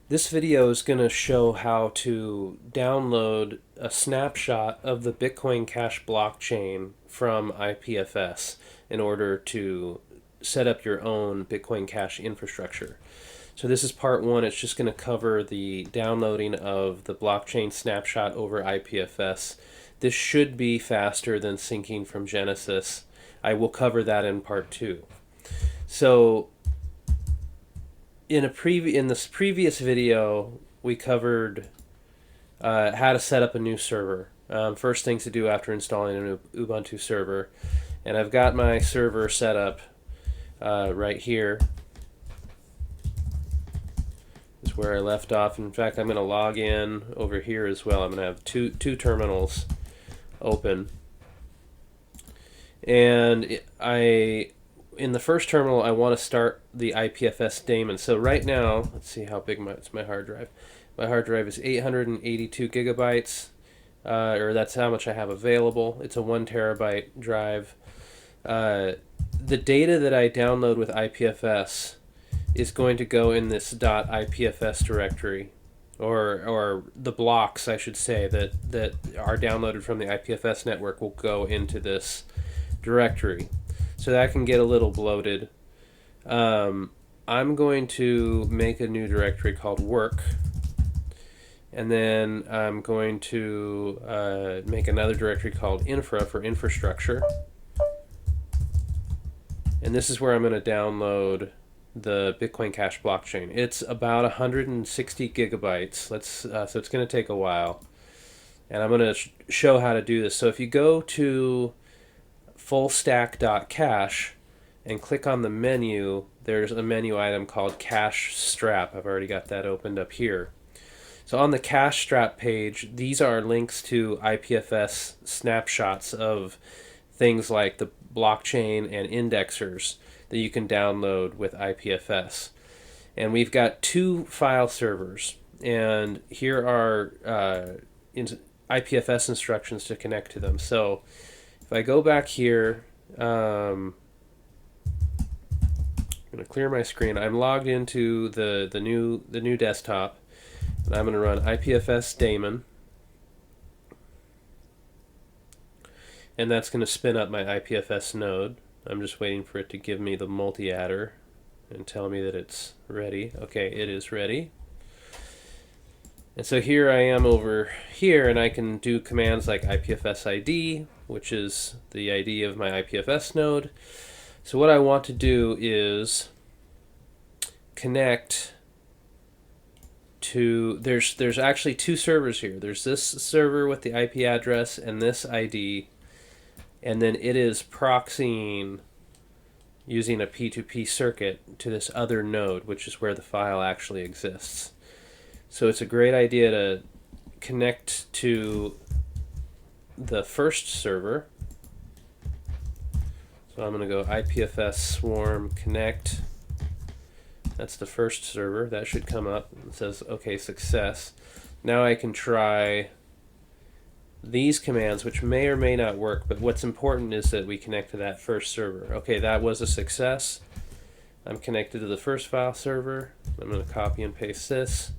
This video is going to show how to download a snapshot of the Bitcoin Cash blockchain from IPFS in order to set up your own Bitcoin Cash infrastructure. So this is part one. It's just going to cover the downloading of the blockchain snapshot over IPFS. This should be faster than syncing from Genesis. I will cover that in part two. So in this previous video, we covered how to set up a new server. First things to do after installing a new Ubuntu server, and I've got my server set up right here. This is where I left off. In fact, I'm going to log in over here as well. I'm going to have two terminals open, and in the first terminal, I want to start the IPFS daemon. So right now, let's see how big it's my hard drive. My hard drive is 882 gigabytes, or that's how much I have available. It's a 1 terabyte drive. The data that I download with IPFS is going to go in this .ipfs directory, or the blocks, I should say, that are downloaded from the IPFS network will go into this directory. So that can get a little bloated. I'm going to make a new directory called work, and then I'm going to make another directory called infra for infrastructure. And this is where I'm going to download the Bitcoin Cash blockchain. It's about 160 gigabytes. So it's going to take a while. And I'm going to show how to do this. So if you go to fullstack.cash and click on the menu, there's a menu item called CashStrap. I've already got that opened up here. So on the CashStrap page, these are links to IPFS snapshots of things like the blockchain and indexers that you can download with IPFS. And we've got two file servers, and here are IPFS instructions to connect to them. So if I go back here, I'm going to clear my screen. I'm logged into the new desktop, and I'm going to run IPFS daemon, and that's going to spin up my IPFS node. I'm just waiting for it to give me the multi-adder and tell me that it's ready. Okay, it is ready. And so here I am over here, and I can do commands like IPFS ID, which is the ID of my IPFS node. So what I want to do is connect to, there's actually two servers here. There's this server with the IP address and this ID, and then it is proxying using a P2P circuit to this other node, which is where the file actually exists. So it's a great idea to connect to the first server. So I'm going to go IPFS swarm connect. That's the first server. That should come up. It says, okay, success. Now I can try these commands, which may or may not work, but what's important is that we connect to that first server. Okay, that was a success. I'm connected to the first file server. I'm going to copy and paste this.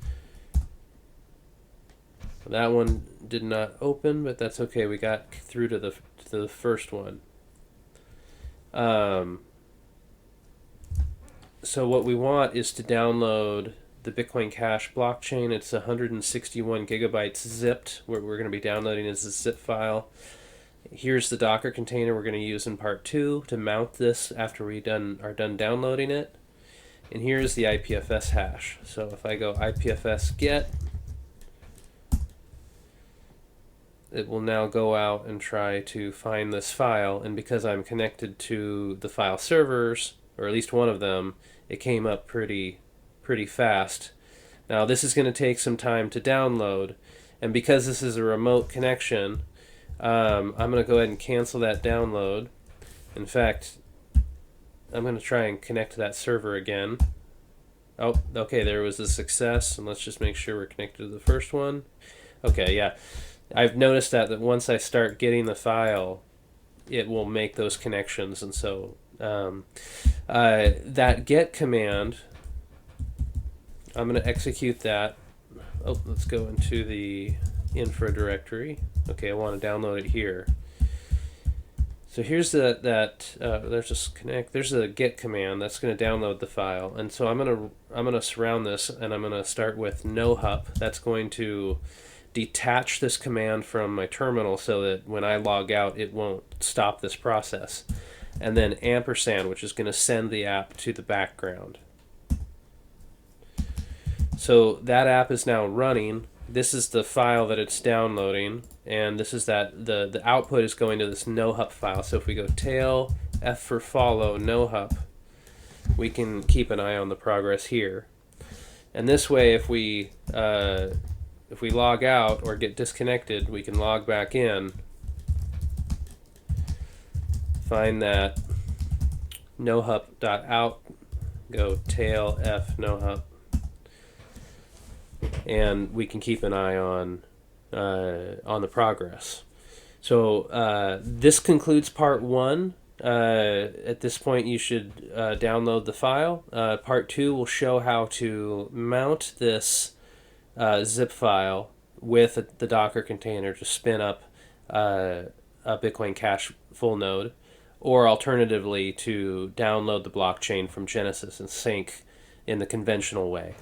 That one did not open, but that's okay. We got through to the first one. So what we want is to download the Bitcoin Cash blockchain. It's 161 gigabytes zipped. What we're going to be downloading is a zip file. Here's the Docker container we're going to use in part two to mount this after we are done downloading it. And here's the IPFS hash. So if I go IPFS get, it will now go out and try to find this file, and because I'm connected to the file servers, or at least one of them, it came up pretty fast. Now this is going to take some time to download, and because this is a remote connection, I'm going to go ahead and cancel that download. In fact, I'm going to try and connect to that server again. Oh, okay, there was a success, and let's just make sure we're connected to the first one. Okay, yeah. I've noticed that once I start getting the file, it will make those connections, and so that get command I'm going to execute that. Oh, let's go into the infra directory. Okay, I want to download it here. So here's there's just connect. There's a get command that's going to download the file, and so I'm gonna surround this, and I'm gonna start with no hup. That's going to detach this command from my terminal so that when I log out, it won't stop this process. And then ampersand, which is going to send the app to the background. So that app is now running. This is the file that it's downloading, and this is the output is going to this no hup file. So if we go tail F for follow no hup, we can keep an eye on the progress here. And this way, if we log out or get disconnected, we can log back in, find that nohup.out, go tail F nohup, and we can keep an eye on the progress. So this concludes part 1. At this point, you should download the file. Part 2 will show how to mount this zip file with the Docker container to spin up a Bitcoin Cash full node, or alternatively to download the blockchain from Genesis and sync in the conventional way.